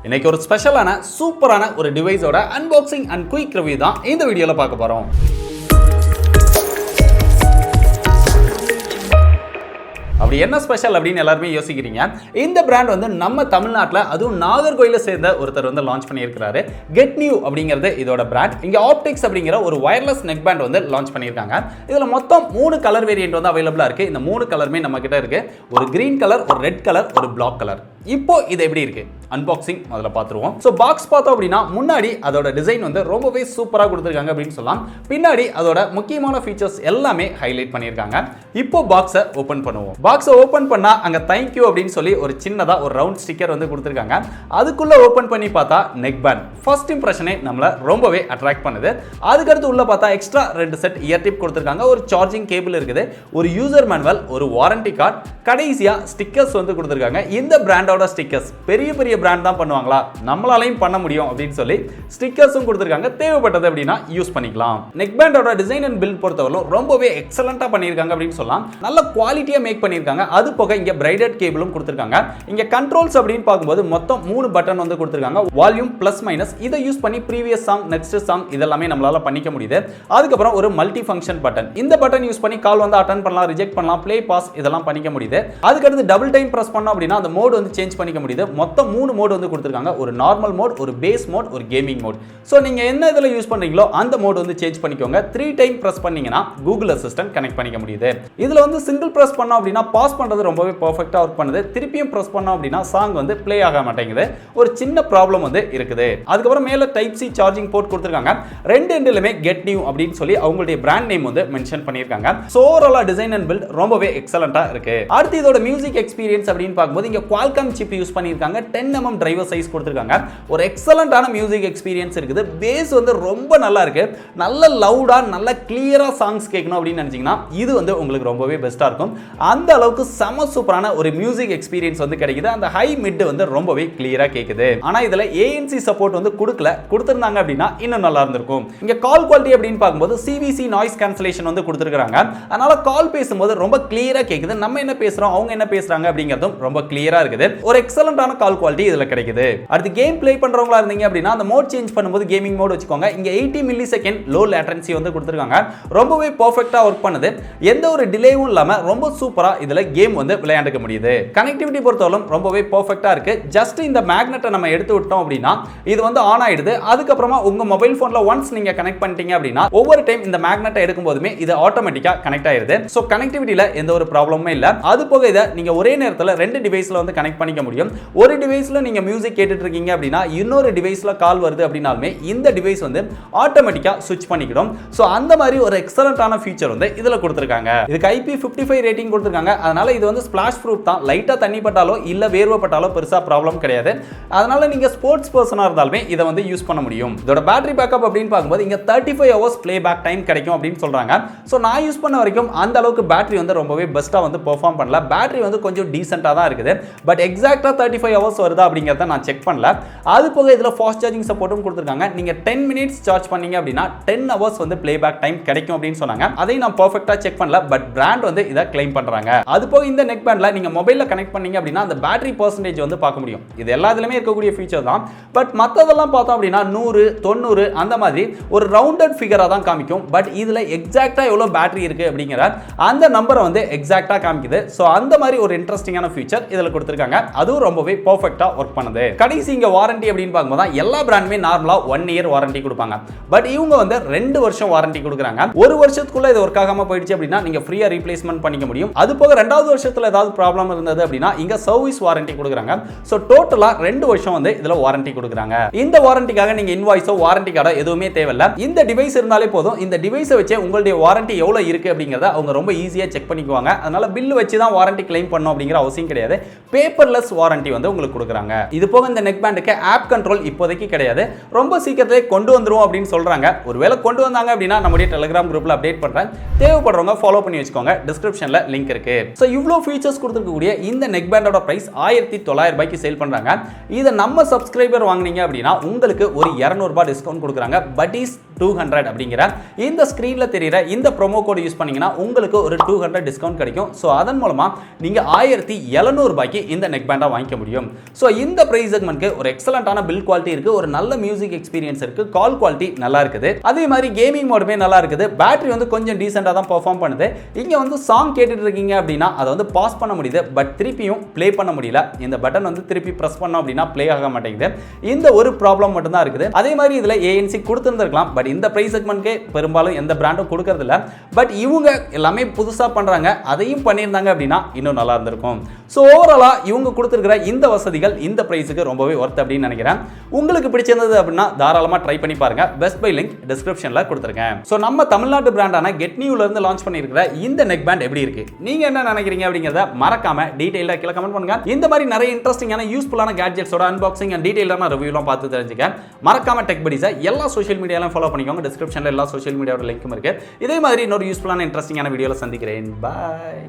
இன்னைக்கு ஒரு ஸ்பெஷலான சூப்பரான ஒரு டிவைஸோட அன்பாக்சிங் அண்ட் குயிக் ரிவ்யூ தான் இந்த வீடியோல பார்க்க போறோம். அப்படி என்ன ஸ்பெஷல் அப்படின்னு எல்லாருமே யோசிக்கிறீங்க. இந்த பிராண்ட் வந்து நம்ம தமிழ்நாட்டில் அதுவும் நாகர்கோயிலை சேர்ந்த ஒருத்தர் வந்து லான்ச் பண்ணியிருக்கிறாரு. Getnew அப்படிங்கிறது இதோட பிராண்ட். இங்க ஆப்டிக்ஸ் அப்படிங்கிற ஒரு வயர்லெஸ் நெக் பேண்ட் வந்து லான்ச் பண்ணியிருக்காங்க. இதுல மொத்தம் 3 கலர் வேரியன்ட் வந்து அவைலபிளா இருக்கு. இந்த 3 கலருமே நம்ம கிட்ட இருக்கு. ஒரு கிரீன் கலர், ஒரு ரெட் கலர், ஒரு பிளாக் கலர். இப்போ இது எப்படி இருக்கு அன்பாக்சிங் முதல்ல பார்த்துருவோம். ஸோ பாக்ஸ் பார்த்தோம் அப்படின்னா முன்னாடி அதோட டிசைன் வந்து ரொம்பவே சூப்பராக கொடுத்துருக்காங்க அப்படின்னு சொல்லலாம். பின்னாடி அதோட முக்கியமான ஃபீச்சர்ஸ் எல்லாமே ஹைலைட் பண்ணியிருக்காங்க. இப்போ பாக்ஸை ஓப்பன் பண்ணுவோம். பாக்ஸை ஓப்பன் பண்ணா அங்க தேங்க்யூ அப்படின்னு சொல்லி ஒரு சின்னதா ஒரு ரவுண்ட் ஸ்டிக்கர் வந்து கொடுத்துருக்காங்க. அதுக்குள்ள ஓப்பன் பண்ணி பார்த்தா நெக் பேண்ட் ஃபர்ஸ்ட் இம்ப்ரெஷனே நம்மள ரொம்பவே அட்ராக்ட் பண்ணுது. அதுக்கடுத்து உள்ள பார்த்தா எக்ஸ்ட்ரா 2 செட் இயர் டிப் கொடுத்துருக்காங்க. ஒரு சார்ஜிங் கேபிள் இருக்குது, ஒரு யூசர் மேனுவல், ஒரு வாரண்டி கார்டு, கடைசியா ஸ்டிக்கர்ஸ் வந்து கொடுத்துருக்காங்க. இந்த பிராண்டோட ஸ்டிக்கர்ஸ் பெரிய பெரிய பிராண்ட் தான் பண்ணுவாங்களா, நம்மளாலையும் பண்ண முடியும் அப்படின்னு சொல்லி ஸ்டிக்கர்ஸும் கொடுத்துருக்காங்க. தேவைப்பட்டது அப்படின்னா யூஸ் பண்ணிக்கலாம். நெக் பேண்டோட டிசைன் அண்ட் பில்ட் பொறுத்தவரை ரொம்பவே எக்ஸலண்டா பண்ணியிருக்காங்க அப்படின்னு சொல்லலாம். நல்ல குவாலிட்டியா மேக் பண்ணியிருக்காங்க. அது போக இங்க பிரைடட் கேபிளும் கொடுத்துருக்காங்க. இங்க கண்ட்ரோல்ஸ் அப்படின்னு பார்க்கும்போது மொத்தம் 3 பட்டன் வந்து கொடுத்துருக்காங்க. Volume, plus minus. இதை யூஸ் பண்ணி ப்ரீவியஸ் சாங், நெக்ஸ்ட் சாங் இதெல்லாமே நம்மளால பண்ணிக்க முடியுது. அதுக்கப்புறம் ஒரு மல்டி ஃபங்க்ஷன் பட்டன். இந்த பட்டன் யூஸ் பண்ணி கால் வந்து அட்டெண்ட் பண்ணலாம், ரிஜெக்ட் பண்ணலாம், ப்ளே, பாஸ் இதெல்லாம் பண்ணிக்க முடியுது. அதுக்கடுத்து டபுள் டைம் பிரஸ் பண்ணோம் அப்படின்னா அந்த மோட் வந்து சேஞ்ச் பண்ணிக்க முடியுது. மொத்தம் 3 மோட் வந்து கொடுத்திருக்காங்க. ஒரு நார்மல் மோட், ஒரு பேஸ் மோட், ஒரு கேமிங் மோட். சோ நீங்க என்ன இதுல யூஸ் பண்றீங்களோ அந்த மோட் வந்து சேஞ்ச் பண்ணிக்கோங்க. 3 டைம் பிரஸ் பண்ணீங்கன்னா கூகுள் அசிஸ்டன்ட் கனெக்ட் பண்ணிக்க முடியுது. இதுல வந்து சிங்கிள் பிரஸ் பண்ணோம் அப்படின்னா பாஸ் பண்றது ரொம்பவே பெர்ஃபெக்ட்டா வர்க் பண்ணுது. திருப்பியும் பிரஸ் பண்ணோம் அப்படின்னா சாங் வந்து ப்ளே ஆக மாட்டேங்குது. ஒரு சின்ன ப்ராப்ளம் வந்து இருக்குது. அதுக்கப்புறம் மேல டைப் சி சார்ஜிங் போர்ட் கொடுத்திருக்காங்க. ரெண்டு எண்ட்லயுமே Getnew அப்படின்னு சொல்லி அவங்களுடைய பிராண்ட் நேம் வந்து மென்ஷன் பண்ணிருக்காங்க. சோ ஓவராலா டிசைன் அண்ட் பில்ட் ரொம்பவே எக்ஸலண்டா இருக்கு. அடுத்து இதோட மியூசிக் எக்ஸ்பீரியன்ஸ் அப்படின்னு பார்க்கும்போது இங்க Qualcomm சிப் யூஸ் பண்ணிருக்காங்க. 10mm டிரைவர் சைஸ் கொடுத்திருக்காங்க. ஒரு எக்ஸலண்டான மியூசிக் எக்ஸ்பீரியன்ஸ் இருக்குது. பேஸ் வந்து ரொம்ப நல்லா இருக்கு. நல்ல லவுடா, நல்ல கிளியரா சாங்ஸ் கேட்கணும் அப்படின்னு நினைச்சீங்கன்னா இது வந்து உங்களுக்கு ரொம்பவே பெஸ்டா இருக்கும். அந்த அளவுக்கு செம சூப்பரான ஒரு மியூசிக் எக்ஸ்பீரியன்ஸ் வந்து கிடைக்குது. அந்த ஹை மிட் வந்து ரொம்பவே கிளியரா கேக்குது. ஆனா இதுல ANC சப்போர்ட் வந்து கொடுத்திருந்தாங்க அப்படின்னா இன்னும் நல்லா இருந்திருக்கும். இங்க கால் குவாலிட்டி அப்படின்னு பார்க்கும்போது CVC நாய்ஸ் கேன்சலேஷன் வந்து கொடுத்திருக்காங்க. அதனால கால் பேசும்போது ரொம்ப கிளியரா கேக்குது. நம்ம என்ன பேசுறோம், அவங்க என்ன பேசுறாங்க அப்படிங்கிறதும் ரொம்ப கிளியரா இருக்குது. ஒரு எக்ஸலண்டான கால் குவாலிட்டி இதுல கிடைக்குது. அடுத்து கேம் ப்ளே பண்றவங்களா இருந்தீங்க அப்படின்னா அந்த மோட் சேஞ்ச் பண்ணும்போது கேமிங் மோட் வச்சுக்கோங்க. இங்க 80 மில்லிசெகண்ட் லோ லேட்டன்சி வந்து கொடுத்திருக்காங்க. ரொம்பவே பெர்ஃபெக்ட்டா வர்க் பண்ணுது. எந்த ஒரு டிலேவும் இல்லாம ரொம்ப சூப்பரா இதுல கேம் வந்து விளையாண்டுக்க முடியுது. கனெக்டிவிட்டி பொறுத்தவரை ரொம்பவே பெர்ஃபெக்ட்டா இருக்கு. ஜஸ்ட் இந்த மேக்னெட்டை நம்ம எடுத்து விட்டோம் அப்படின்னா இது வந்து ஆன் ஆயிடுது. அதுக்கப்புறமா உங்க மொபைல் போன்ல ஒன்ஸ் நீங்க கனெக்ட் பண்ணிட்டீங்க அப்படின்னா ஒவ்வொரு டைம் இந்த மேக்னெட்டை எடுக்கும் போதுமே இது ஆட்டோமேட்டிக்கா கனெக்ட் ஆயிருது. சோ கனெக்டிவிட்டில எந்த ஒரு ப்ராப்ளமுமே இல்ல. அது போக இத நீங்க ஒரே நேரத்துல 2 டிவைஸ்ல வந்து கனெக்ட் பண்ணிக்க முடியும். ஒரு டிவைஸ்ல நீங்க மியூசிக் கேட்டுட்டு இருக்கீங்க அப்படின்னா இன்னொரு டிவைஸ்ல கால் வருது அப்படினாலுமே இந்த டிவைஸ் வந்து ஆட்டோமேட்டிக்கா ஸ்விட்ச் பண்ணிக்கும். சோ அந்த மாதிரி ஒரு எக்ஸலண்டான ஃபீச்சர் வந்து இதுல கொடுத்திருக்காங்க. இதுக்கு IP55 ரேட்டிங் கொடுத்திருக்காங்க. அதனால இது வந்து ஸ்பிளாஷ் ப்ரூஃப் தான். லைட்டா தண்ணி பட்டாலோ இல்ல வேர்வை பட்டாலோ பெருசா ப்ராப்ளம் கிடையாது. அதனால நீங்க ஸ்போர்ட்ஸ் பர்சனா இருந்தாலுமே இத வந்து யூஸ் பண்ண முடியும். இதோட பேட்டரி பேக்கப் அப்படின்னு பார்க்கும்போது இங்க 35 hours ப்ளே பேக் டைம் கிடைக்கும் அப்படின்னு சொல்றாங்க. சோ நான் யூஸ் பண்ண வரைக்கும் அந்த அளவுக்கு பேட்டரி வந்து ரொம்பவே பெஸ்டா வந்து பெர்ஃபார்ம் பண்ணல. பேட்டரி வந்து கொஞ்சம் டீசென்ட்டா தான் இருக்குது. பட் எக்ஸாக்ட்டா 35 hours வருதா அப்படிங்கறத நான் செக் பண்ணல. அது போக இதுல ஃபாஸ்ட் சார்ஜிங் சப்போர்ட்டும் கொடுத்திருக்காங்க. நீங்க 10 minutes சார்ஜ் பண்ணீங்க அப்படின்னா 10 hours வந்து ப்ளே பேக் டைம் கிடைக்கும் அப்படின்னு சொன்னாங்க. அதை நான் பெர்ஃபெக்ட்டா செக் பண்ணல. பட் பிராண்ட் வந்து இத கிளைம் பண்றாங்க. அது போக இந்த நெக் பேண்ட்ல நீங்க மொபைல்ல கனெக்ட் பண்ணீங்க அப்படின்னா அந்த பேட்டரி பெர்சன்டேஜ் வந்து பார்க்க முடியும். இது எல்லாத்துலயுமே இருக்கக்கூடிய ஃபீச்சர் தான். பட் மத்ததெல்லாம் பார்த்தோம் அப்படின்னா 100, 90 அந்த மாதிரி ஒரு ரவுண்டட் ஃபிகரா தான் காமிக்கும். பட் இதுல எக்ஸாக்ட்டா எவ்வளவு பேட்டரி இருக்கு அப்படிங்கற அந்த நம்பரை வந்து எக்ஸாக்ட்டா காமிக்குது. சோ அந்த மாதிரி ஒரு இன்ட்ரஸ்டிங்கான ஃபீச்சர் இதுல கொடுத்திருக்காங்க. அதுவும் ரொம்பவே பெர்ஃபெக்ட்டா வர்க் பண்ணுது. கடைசி இங்க வாரண்டி அப்படின்னு பார்க்கும்போது எல்லா பிராண்டுமே நார்மலா 1 year வாரண்டி கொடுப்பாங்க. பட் இவங்க வந்து 2 வருஷம் வாரண்டி கொடுக்குறாங்க. ஒரு வருஷத்துக்குள்ள இது வர்க் ஆகாம போயிடுச்சு அப்படின்னா நீங்க ஃப்ரீயா ரீப்ளேஸ்மென்ட் பண்ணிக்க முடியும். அது போக 2வது வருஷத்துல ஏதாவது ப்ராப்ளம் இருந்தது அப்படின்னா இங்க சர்வீஸ் வாரண்டி கொடுக்குறாங்க. சோ டோட்டலா 2 வருஷம் வந்து இதுல வாரண்டி கொடுக்குறாங்க. இந்த வாரண்டிக்காக நீங்க இன்வாய்ஸோ வாரண்டி கார்டோ எதுவுமே தேவையில்ல. இந்த டிவைஸ் இருந்தாலே போதும். இந்த டிவைஸை வச்சு உங்களுடைய வாரண்டி எவ்வளவு இருக்கு அப்படிங்கறத அவங்க ரொம்ப ஈஸியா செக் பண்ணிக்குவாங்க. அதனால பில் வச்சு தான் வாரண்டி கிளைம் பண்ணனும் அப்படிங்கற அவசியம் கிடையாது. பேப்பர்லெஸ் வாரண்டி வந்து உங்களுக்கு கொடுக்குறாங்க. இது போக இந்த நெக் பேண்டுக்கு ஆப் கண்ட்ரோல் இப்போதைக்கு கிடையாது. ரொம்ப சீக்கிரத்திலே கொண்டு வந்துரும் அப்படின்னு சொல்றாங்க. ஒருவேளை கொண்டு வந்தாங்க அப்படின்னா நம்முடைய டெலிகிராம் குரூப்ல அப்டேட் பண்றேன். தேவைப்படுறவங்க ஃபாலோ பண்ணி வச்சுக்கோங்க. டிஸ்கிரிப்ஷன்ல லிங்க் இருக்கு. சோ இவ்ளோ ஃபீச்சர்ஸ் கொடுத்திருக்கக்கூடிய இந்த நெக் பேண்டோட பிரைஸ் 1900 ரூபாய்க்கு சேல் பண்றாங்க. இத நம்ம சப்ஸ்கிரைபர் வாங்குனீங்க அப்படின்னா உங்களுக்கு ஒரு 200 ரூபாய் டிஸ்கவுண்ட் கொடுக்குறாங்க. பட் இஸ் 200 அப்படிங்கிற இந்த ஸ்கிரீன்ல தெரியுற இந்த ப்ரோமோ கோட் யூஸ் பண்ணீங்கன்னா உங்களுக்கு ஒரு 200 டிஸ்கவுண்ட் கிடைக்கும். ஸோ அதன் மூலமா நீங்க 1700 ரூபாய்க்கு இந்த நெக் பேண்டா வாங்கிக்க முடியும். ஸோ இந்த பிரைஸ் செக்மெண்ட்க்கு ஒரு எக்ஸலண்டான பில்ட் குவாலிட்டி இருக்கு, ஒரு நல்ல மியூசிக் எக்ஸ்பீரியன்ஸ் இருக்கு, கால் குவாலிட்டி நல்லா இருக்குது, அதே மாதிரி கேமிங் மோடுமே நல்லா இருக்குது, பேட்டரி வந்து கொஞ்சம் டீசெண்டா தான் பெர்ஃபார்ம் பண்ணுது. இங்க வந்து சாங் கேட்டுட்டு இருக்கீங்க அப்படின்னா அதை வந்து பாஸ் பண்ண முடியுது, பட் திருப்பியும் ப்ளே பண்ண முடியல. இந்த பட்டன் வந்து திருப்பி பிரஸ் பண்ணோம் அப்படின்னா ப்ளே ஆக மாட்டேங்குது. இந்த ஒரு ப்ராப்ளம் மட்டும் தான் இருக்குது. அதே மாதிரி இதுல ANC கொடுத்திருந்திருக்கலாம், பட் இந்த பிரைஸ் செக்மெண்ட்க்கு பெரும்பாலும் எந்த பிராண்டும் கொடுக்கறது இல்ல. பட் இவங்க எல்லாமே புதுசா பண்றாங்க, அதையும் பண்ணியிருந்தாங்க அப்படின்னா இன்னும் நல்லா இருந்திருக்கும். ஸோ ஓவராலா இவங்க கொடுத்திருக்கிற இந்த வசதிகள் இந்த பிரைஸுக்கு ரொம்பவே ஒர்த் அப்படின்னு நினைக்கிறேன். உங்களுக்கு பிடிச்சிருந்தது அப்படின்னா தாராளமா ட்ரை பண்ணி பாருங்க. பெஸ்ட் பை லிங்க் டிஸ்கிரிப்ஷன்ல கொடுத்துருக்கேன். ஸோ நம்ம தமிழ்நாட்டு பிராண்டான கெட்னியூல இருந்து லான்ச் பண்ணியிருக்கிற இந்த நெக் பேண்ட் எப்படி இருக்கு, நீங்க என்ன நினைக்கிறீங்க அப்படிங்கறத மறக்காம டீடைலா கீழே கமெண்ட் பண்ணுங்க. இந்த மாதிரி நிறைய இன்ட்ரெஸ்டிங்கான யூஸ்ஃபுல்லான கேட்ஜெட்ஸோட அன்பாக்சிங் அண்ட் டீடைலான ரிவ்யூலாம் பார்த்து தெரிஞ்சுக்க மறக்காம டெக் படிஸை எல்லா சோஷியல் மீடியாலையும் ஃபாலோ பண்ணிக்கோங்க. டிஸ்கிரிப்ஷன்ல எல்லா சோஷியல் மீடியாவோட லிங்க்கும் இருக்கு. இதே மாதிரி இன்னொரு யூஸ்ஃபுல்லான இன்ட்ரெஸ்டிங்கான வீடியோல சந்திக்கிறேன். பாய்.